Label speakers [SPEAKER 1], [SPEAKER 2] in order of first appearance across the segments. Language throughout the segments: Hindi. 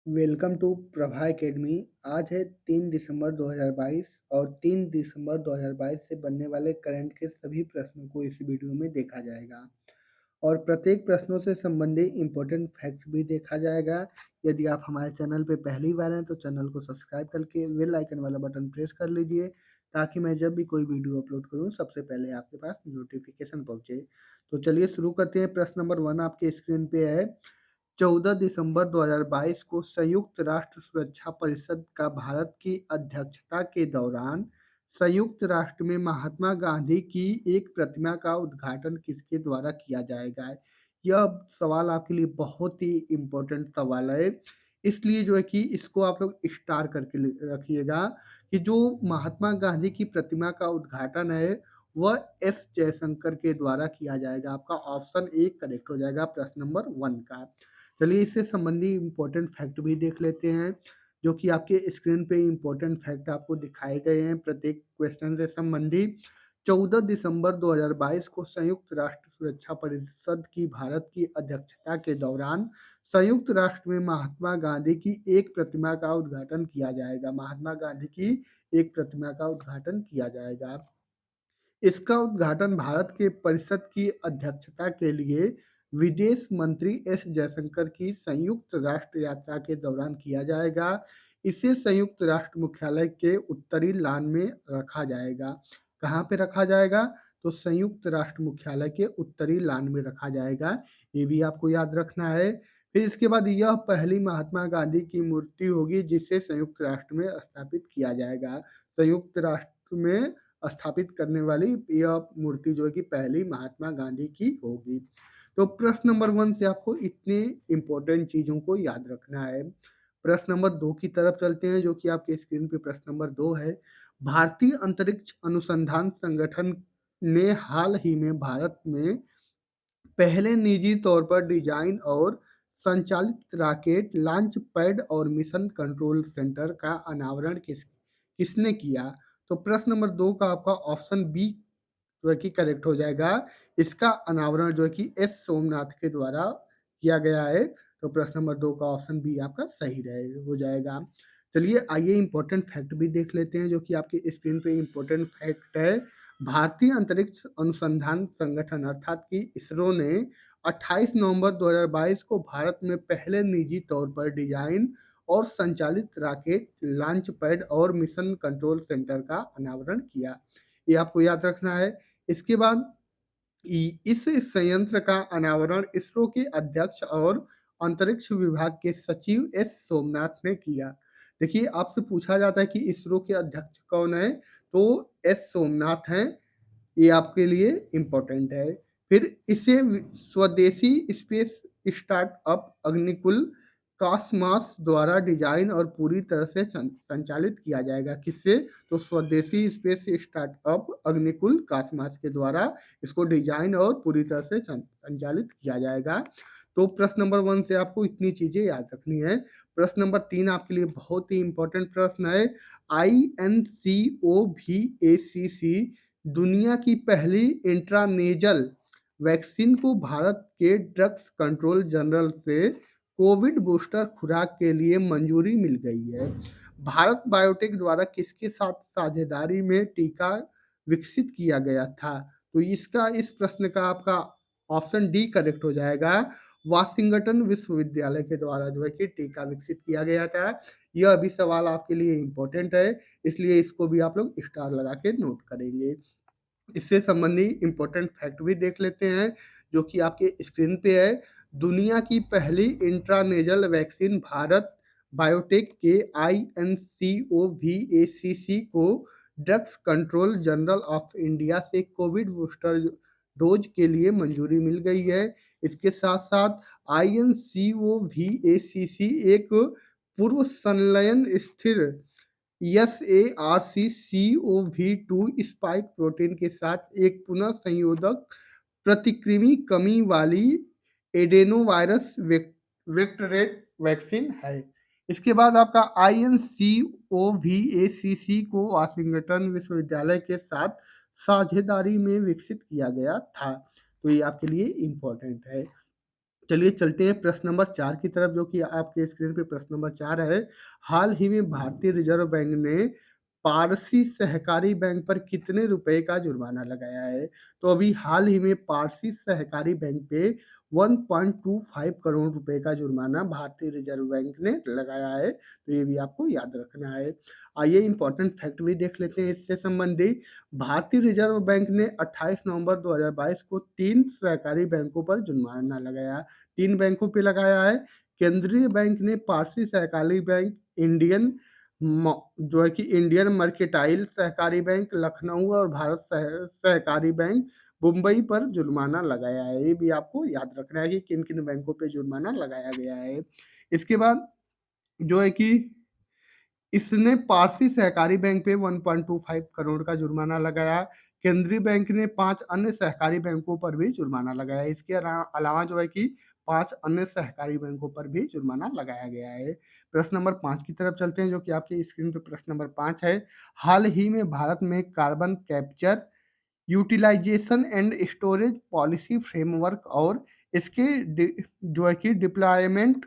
[SPEAKER 1] Welcome to Prabha academy. आज है 3 दिसंबर 2022 और 3 दिसंबर 2022 से बनने वाले करंट के सभी प्रश्नों को इस वीडियो में देखा जाएगा और प्रत्येक प्रश्नों से संबंधित इम्पोर्टेंट फैक्ट भी देखा जाएगा। यदि आप हमारे चैनल पे पहली बार हैं तो चैनल को सब्सक्राइब करके बेल आइकन वाला बटन प्रेस कर लीजिए ताकि मैं जब भी कोई वीडियो अपलोड करूं सबसे पहले आपके पास नोटिफिकेशन पहुंचे। तो चलिए शुरू करते हैं। प्रश्न नंबर 1 आपके स्क्रीन पे है। 14 दिसंबर 2022 को संयुक्त राष्ट्र सुरक्षा परिषद का भारत की अध्यक्षता के दौरान संयुक्त राष्ट्र में महात्मा गांधी की एक प्रतिमा का उद्घाटन किसके द्वारा किया जाएगा? यह सवाल आपके लिए बहुत ही इम्पोर्टेंट सवाल है, इसलिए जो है कि इसको आप लोग स्टार करके रखिएगा कि जो महात्मा गांधी की प्रतिमा का उद्घाटन है वह एस जयशंकर के द्वारा किया जाएगा। आपका ऑप्शन ए करेक्ट हो जाएगा प्रश्न नंबर 1 का। चलिए इससे संबंधित इम्पोर्टेंट फैक्ट भी देख लेते हैं, जो कि आपके स्क्रीन पे इम्पोर्टेंट फैक्ट आपको दिखाए गए हैं प्रत्येक क्वेश्चन से संबंधित। 14 दिसंबर 2022 को संयुक्त राष्ट्र सुरक्षा परिषद की भारत की अध्यक्षता के दौरान संयुक्त राष्ट्र में महात्मा गांधी की एक प्रतिमा का उद्घाटन किया जाएगा। महात्मा गांधी की एक प्रतिमा का उद्घाटन किया जाएगा। इसका उद्घाटन भारत के परिषद की अध्यक्षता के लिए विदेश मंत्री एस जयशंकर की संयुक्त राष्ट्र यात्रा के दौरान किया जाएगा। इसे संयुक्त राष्ट्र मुख्यालय के उत्तरी लान में रखा जाएगा। कहाँ पे रखा जाएगा? तो संयुक्त राष्ट्र मुख्यालय के उत्तरी लान में रखा जाएगा। ये भी आपको याद रखना है। फिर इसके बाद यह पहली महात्मा गांधी की मूर्ति होगी जिसे संयुक्त राष्ट्र में स्थापित किया जाएगा। संयुक्त राष्ट्र में स्थापित करने वाली यह मूर्ति जो है कि पहली महात्मा गांधी की होगी। तो प्रश्न नंबर 1 से आपको इतने इंपॉर्टेंट चीजों को याद रखना है। प्रश्न नंबर 2 की तरफ चलते हैं, जो कि आपके स्क्रीन पे प्रश्न नंबर 2 है। भारतीय अंतरिक्ष अनुसंधान संगठन ने हाल ही में भारत में पहले निजी तौर पर डिजाइन और संचालित रॉकेट लॉन्च पैड और मिशन कंट्रोल सेंटर का अनावरण किसने किया? तो प्रश्न नंबर 2 का आपका ऑप्शन बी जो है कि करेक्ट हो जाएगा। इसका अनावरण जो है कि एस सोमनाथ के द्वारा किया गया है। तो प्रश्न नंबर 2 का ऑप्शन बी आपका सही हो जाएगा। चलिए आइए इंपॉर्टेंट फैक्ट भी देख लेते हैं, जो कि आपकी स्क्रीन पे इंपॉर्टेंट फैक्ट है। भारतीय अंतरिक्ष अनुसंधान संगठन अर्थात कि इसरो ने 28 नवंबर 2022 को भारत में पहले निजी तौर पर डिजाइन और संचालित रॉकेट लॉन्च पैड और मिशन कंट्रोल सेंटर का अनावरण किया। ये आपको याद रखना है। इसके बाद इस संयंत्र का अनावरण इसरो के अध्यक्ष और अंतरिक्ष विभाग के सचिव एस सोमनाथ ने किया। देखिए आपसे पूछा जाता है कि इसरो के अध्यक्ष कौन है, तो एस सोमनाथ हैं। ये आपके लिए इम्पोर्टेंट है। फिर इसे स्वदेशी स्पेस स्टार्टअप अग्निकुल कॉसमॉस द्वारा डिजाइन और पूरी तरह से संचालित किया जाएगा। किससे? तो स्वदेशी स्पेस स्टार्टअप अग्निकुल कॉसमॉस के द्वारा इसको डिजाइन और पूरी तरह से संचालित किया जाएगा। तो प्रश्न नंबर 1 से आपको इतनी चीजें याद रखनी है। प्रश्न नंबर 3 आपके लिए बहुत ही इंपॉर्टेंट प्रश्न है। INCOVACC दुनिया की पहली इंट्रानेजल वैक्सीन को भारत के ड्रग्स कंट्रोल जनरल से कोविड बूस्टर खुराक के लिए मंजूरी मिल गई है। भारत बायोटेक द्वारा किसके साथ साझेदारी में टीका विकसित किया गया था? तो इसका इस प्रश्न का आपका ऑप्शन डी करेक्ट हो जाएगा। वाशिंगटन विश्वविद्यालय के द्वारा जो है कि टीका विकसित किया गया था। यह भी सवाल आपके लिए इम्पोर्टेंट है, इसलिए इसको भी आप लोग स्टार लगा के नोट करेंगे। इससे संबंधित इम्पोर्टेंट फैक्ट भी देख लेते हैं, जो कि आपके स्क्रीन पे है। दुनिया की पहली इंट्रानेजल वैक्सीन भारत बायोटेक के INCOVACC को drugs control general of India से कोविड बूस्टर डोज के लिए मंजूरी मिल गई है। इसके साथ साथ INCOVACC एक पूर्व संलयन स्थिर SARC-CoV-2 स्पाइक प्रोटीन के साथ एक पुनः संयोजक प्रतिकृमि कमी वाली एडेनोवायरस वेक्टरेट वैक्सीन है। इसके बाद आपका INCOVACC को वाशिंगटन विश्वविद्यालय के साथ साझेदारी में विकसित किया गया था। तो ये आपके लिए इम्पोर्टेंट है। चलिए चलते हैं प्रश्न नंबर 4 की तरफ, जो कि आपके स्क्रीन पे प्रश्न नंबर 4 है। हाल ही में भारतीय रिज़र्व बैंक ने पारसी सहकारी बैंक पर कितने रुपए का जुर्माना लगाया है? तो अभी हाल ही में पारसी सहकारी बैंक पे 1.25 करोड़ रुपए का जुर्माना भारतीय रिज़र्व बैंक ने लगाया है, तो ये भी आपको याद रखना है। आइए इम्पोर्टेंट फैक्ट भी देख लेते हैं इससे संबंधित। भारतीय रिज़र्व बैंक ने 28 नवंबर 2022 को 3 सहकारी बैंकों पर जुर्माना लगाया। 3 बैंकों पे लगाया है। केंद्रीय बैंक ने पारसी सहकारी बैंक, इंडियन म जो है कि इंडियन मर्केंटाइल सहकारी बैंक लखनऊ और भारत सहकारी बैंक मुंबई पर जुर्माना लगाया है। ये भी आपको याद रखना है कि किन-किन बैंकों पे जुर्माना लगाया गया है। इसके बाद जो है कि इसने पारसी सहकारी बैंक पे 1.25 करोड़ का जुर्माना लगाया। केंद्रीय बैंक ने 5 अन्य सहकारी बैंकों पर भी जुर्माना लगाया। इसके अलावा जो है कि 5 अन्य सहकारी बैंकों पर भी जुर्माना लगाया गया है। प्रश्न नंबर 5 की तरफ चलते हैं, जो कि आपकी स्क्रीन पे प्रश्न नंबर 5 है। हाल ही में भारत में carbon capture, utilisation and storage policy framework और इसके जो है कि डिप्लॉयमेंट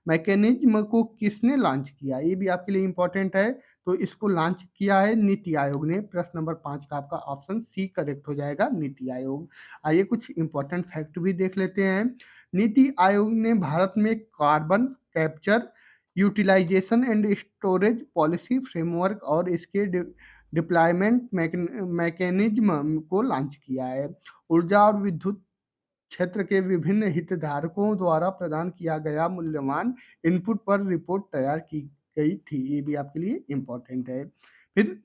[SPEAKER 1] मैकेनिज्म को किसने लॉन्च किया? ये भी आपके लिए इम्पोर्टेंट है। तो इसको लॉन्च किया है नीति आयोग ने। प्रश्न नंबर 5 का आपका ऑप्शन सी करेक्ट हो जाएगा, नीति आयोग। आइए कुछ इम्पोर्टेंट फैक्ट भी देख लेते हैं। नीति आयोग ने भारत में carbon capture, utilisation and storage policy framework और इसके डिप्लॉयमेंट मैकेनिज्म को लॉन्च किया है। ऊर्जा और विद्युत क्षेत्र के विभिन्न हितधारकों द्वारा प्रदान किया गया मूल्यवान इनपुट पर रिपोर्ट तैयार की गई थी। ये भी आपके लिए इम्पोर्टेंट है। फिर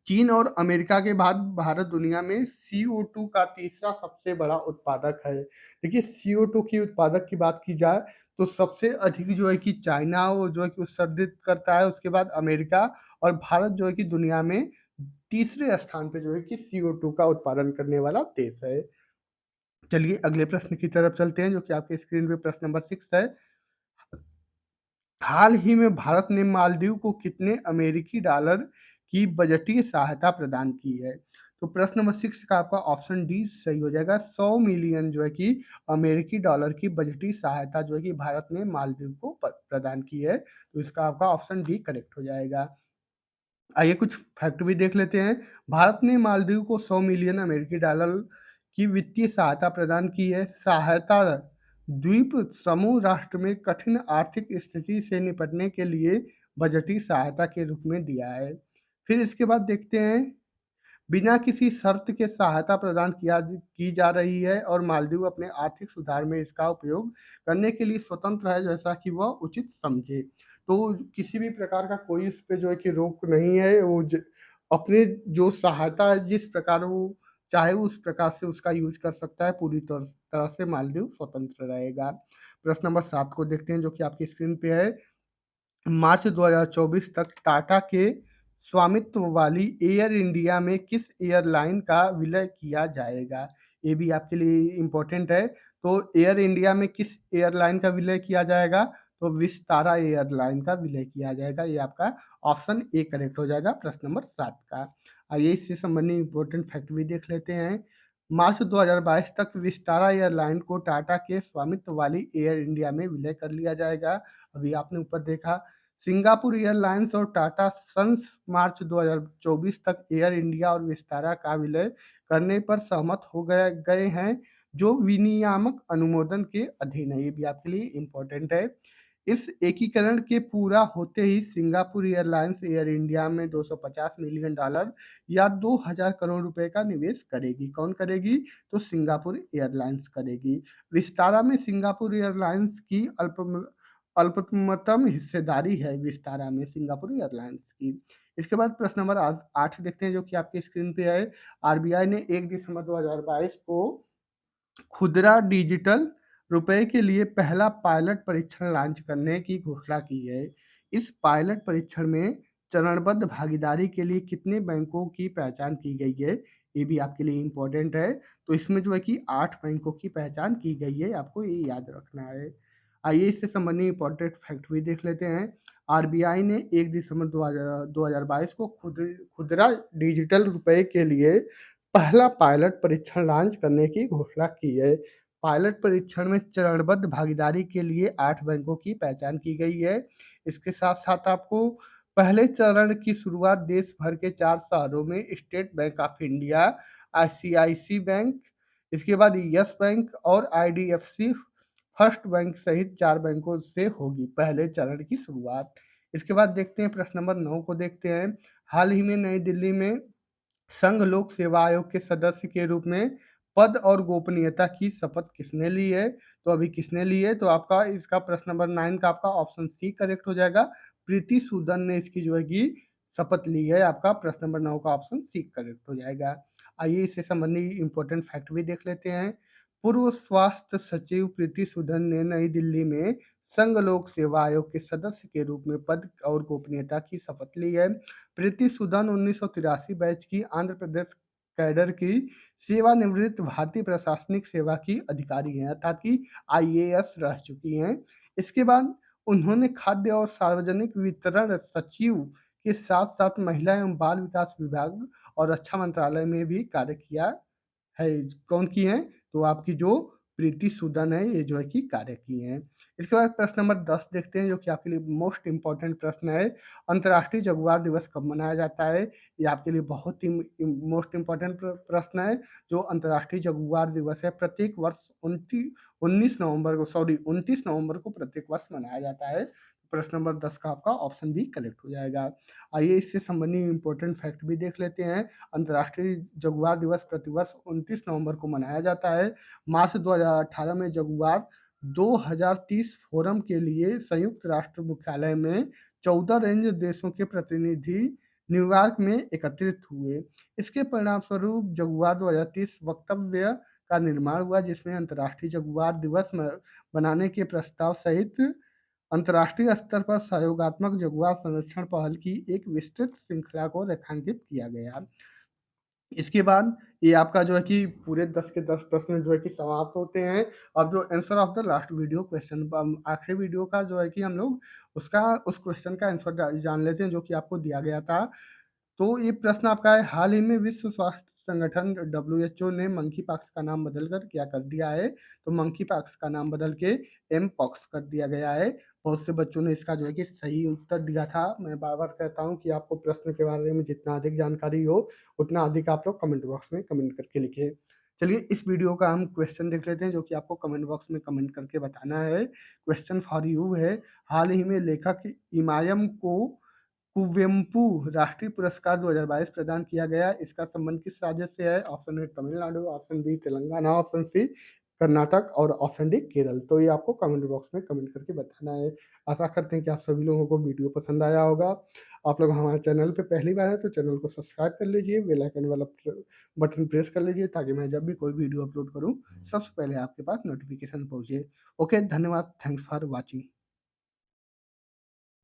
[SPEAKER 1] चीन और अमेरिका के बाद भारत दुनिया में CO2 का तीसरा सबसे बड़ा उत्पादक है। देखिए CO2 की उत्पादक की बात की जाए तो सबसे अधिक जो है कि चाइना वो जो है कि उत्सर्जित करता है, उसके बाद अमेरिका, और भारत जो है कि दुनिया में तीसरे स्थान पे जो है कि CO2 का उत्पादन करने वाला देश है। चलिए अगले प्रश्न की तरफ चलते हैं, जो कि आपके स्क्रीन पे प्रश्न नंबर 6 है। हाल ही में भारत ने मालदीव को कितने अमेरिकी डॉलर की बजटीय सहायता प्रदान की है? तो प्रश्न नंबर 6 का आपका ऑप्शन डी सही हो जाएगा। 100 मिलियन जो है कि अमेरिकी डॉलर की बजटीय सहायता जो है कि भारत ने मालदीव को प्रदान की है, तो इसका आपका ऑप्शन डी करेक्ट हो जाएगा। आइए कुछ फैक्ट भी देख लेते हैं। भारत ने मालदीव को 100 मिलियन अमेरिकी डॉलर की वित्तीय सहायता प्रदान की है। सहायता द्वीप समूह राष्ट्र में कठिन आर्थिक स्थिति से निपटने के लिए बजटीय सहायता के रूप में दिया है। फिर इसके बाद देखते हैं, बिना किसी शर्त के सहायता प्रदान की जा रही है और मालदीव अपने आर्थिक सुधार में इसका उपयोग करने के लिए स्वतंत्र है, जैसा कि वह उचित समझे। तो किसी भी प्रकार का कोई इस पे जो है कि रोक नहीं है। वो अपने जो सहायता है जिस प्रकार वो चाहे उस प्रकार से उसका यूज कर सकता है। पूरी तरह से मालदीव स्वतंत्र रहेगा। प्रश्न नंबर 7 को देखते हैं, जो कि आपकी स्क्रीन पे है। मार्च 2024 तक टाटा के स्वामित्व वाली एयर इंडिया में किस एयरलाइन का विलय किया जाएगा? ये भी आपके लिए इम्पोर्टेंट है। तो एयर इंडिया में किस एयरलाइन का विलय किया जाएगा? तो विस्तारा एयरलाइन का विलय किया जाएगा। ये आपका ऑप्शन ए करेक्ट हो जाएगा प्रश्न नंबर 7 का। आइए इससे संबंधित इम्पोर्टेंट फैक्ट भी देख लेते हैं। मार्च 2022 तक विस्तारा एयरलाइन को टाटा के स्वामित्व वाली एयर इंडिया में विलय कर लिया जाएगा। अभी आपने ऊपर देखा, सिंगापुर एयरलाइंस और टाटा सन्स मार्च 2024 तक एयर इंडिया और विस्तारा का विलय करने पर सहमत हो गए हैं, जो विनियामक अनुमोदन के अधीन है। ये भी आपके लिए इम्पोर्टेंट है। इस एकीकरण के पूरा होते ही सिंगापुर एयरलाइंस एयर इंडिया में 250 मिलियन डॉलर या 2000 करोड़ रुपए का निवेश करेगी। कौन करेगी? तो सिंगापुर एयरलाइंस करेगी। विस्तारा में सिंगापुर एयरलाइंस की अल्पतम हिस्सेदारी है, विस्तारा में सिंगापुर एयरलाइंस की। इसके बाद प्रश्न नंबर 8 देखते हैं, जो कि आपकी स्क्रीन पे है। आरबीआई ने 1 दिसंबर 2022 को खुदरा डिजिटल रुपए के लिए पहला पायलट परीक्षण लॉन्च करने की घोषणा की है। इस पायलट परीक्षण में चरणबद्ध भागीदारी के लिए कितने बैंकों की पहचान की गई है? ये भी आपके लिए इम्पोर्टेंट है। तो इसमें जो है कि 8 बैंकों की पहचान की गई है, आपको ये याद रखना है। आइए इससे संबंधित इम्पोर्टेंट फैक्ट भी देख लेते हैं। आरबीआई ने 1 दिसंबर 2022 को खुदरा डिजिटल रुपए के लिए पहला पायलट परीक्षण लॉन्च करने की घोषणा की है। पायलट परीक्षण में चरणबद्ध भागीदारी के लिए 8 बैंकों की पहचान की गई है। इसके साथ-साथ आपको पहले चरण की शुरुआत देश भर के 4 शहरों में State Bank of India, ICICI bank, इसके बाद यस बैंक और आईडीएफसी फर्स्ट बैंक सहित 4 बैंकों से होगी पहले चरण की शुरुआत। इसके बाद देखते हैं प्रश्न नंबर 9 को देखते हैं। हाल ही में नई दिल्ली में संघ लोक सेवा आयोग के सदस्य के रूप में पद और गोपनीयता की शपथ किसने ली है? तो अभी किसने ली है? तो आपका इसका प्रश्न नंबर 9 का आपका ऑप्शन सी करेक्ट हो जाएगा। प्रीति सूदन ने इसकी जो है कि शपथ ली है। आपका प्रश्न नंबर 9 का ऑप्शन सी करेक्ट हो जाएगा। आइए इससे संबंधित इम्पोर्टेंट फैक्ट भी देख लेते हैं। पूर्व स्वास्थ्य सचिव प्रीति सूदन ने नई दिल्ली में संघ लोक सेवा आयोग के सदस्य के रूप में पद और गोपनीयता की शपथ ली है। प्रीति सूदन 1983 बैच की आंध्र प्रदेश कैडर की सेवानिवृत्त भारतीय प्रशासनिक सेवा की अधिकारी हैं, अर्थात कि आईएएस रह चुकी हैं। इसके बाद उन्होंने खाद्य और सार्वजनिक वितरण सचिव के साथ-साथ महिला एवं बाल विकास विभाग और रक्षा मंत्रालय में भी कार्य किया है। कौन की हैं? तो आपकी जो प्रीति सूदन है, ये जो है कि कार्य की हैं। इसके बाद प्रश्न नंबर 10 देखते हैं, जो कि आपके लिए मोस्ट इम्पोर्टेंट प्रश्न है। अंतर्राष्ट्रीय जगुआर दिवस कब मनाया जाता है? ये आपके लिए बहुत ही मोस्ट इम्पोर्टेंट प्रश्न है। जो अंतर्राष्ट्रीय जगुआर दिवस है, प्रत्येक वर्ष 29 नवंबर को प्रत्येक वर्ष मनाया जाता है। प्रश्न नंबर 10 का आपका ऑप्शन बी करेक्ट हो जाएगा। आइए इससे संबंधित इम्पोर्टेंट फैक्ट भी देख लेते हैं। अंतर्राष्ट्रीय जगुआर दिवस प्रतिवर्ष 29 नवंबर को मनाया जाता है। मार्च 2018 में जगुआर 2030 फोरम के लिए संयुक्त राष्ट्र मुख्यालय में 14 रेंज देशों के प्रतिनिधि न्यूयॉर्क में एकत्रित हुए। इसके परिणामस्वरूप जगुआर 2030 वक्तव्य का निर्माण हुआ, जिसमें अंतर्राष्ट्रीय जगुआर दिवस बनाने के प्रस्ताव सहित अंतर्राष्ट्रीय स्तर पर सहयोगात्मक जगुआर संरक्षण पहल की एक विस्तृत श्रृंखला को रेखांकित किया गया। इसके बाद ये आपका जो है कि पूरे 10 के 10 प्रश्न जो है कि समाप्त होते हैं। अब जो answer of the last video question आखिरी वीडियो का जो है कि हम लोग उस क्वेश्चन का आंसर जान लेते हैं, जो कि आपको दिया गया था। तो ये प्रश्न आपका है, हाल ही में विश्व स्वास्थ्य संगठन डब्ल्यूएचओ ने मंकी पॉक्स का नाम बदलकर क्या कर दिया है? तो मंकी पॉक्स का नाम बदल के एम पॉक्स कर दिया गया है। बहुत से बच्चों ने इसका जो है कि सही उत्तर दिया था। मैं बार-बार कहता हूँ कि आपको प्रश्न के बारे में जितना अधिक जानकारी हो, उतना अधिक आप लोग कमेंट बॉक्स में कमेंट करके लिखिए। चलिए इस वीडियो का हम क्वेश्चन देख लेते हैं, जो कि आपको कमेंट बॉक्स में कमेंट करके बताना है। क्वेश्चन फॉर यू है, हाल ही में लेखक इमायम को कुवेंपु राष्ट्रीय पुरस्कार 2022 प्रदान किया गया। इसका संबंध किस राज्य से है? Option A Tamil Nadu, option B Telangana, option C Karnataka और ऑप्शन डी केरल। तो ये आपको कमेंट बॉक्स में कमेंट करके बताना है। आशा करते हैं कि आप सभी लोगों को वीडियो पसंद आया होगा। आप लोग हमारे चैनल पे पहली बार हैं तो चैनल को सब्सक्राइब कर लीजिए, बेल आइकन वाला बटन प्रेस कर लीजिए, ताकि मैं जब भी कोई वीडियो अपलोड करूँ, सबसे पहले आपके पास नोटिफिकेशन पहुँचे। ओके, धन्यवाद। Thanks for watching.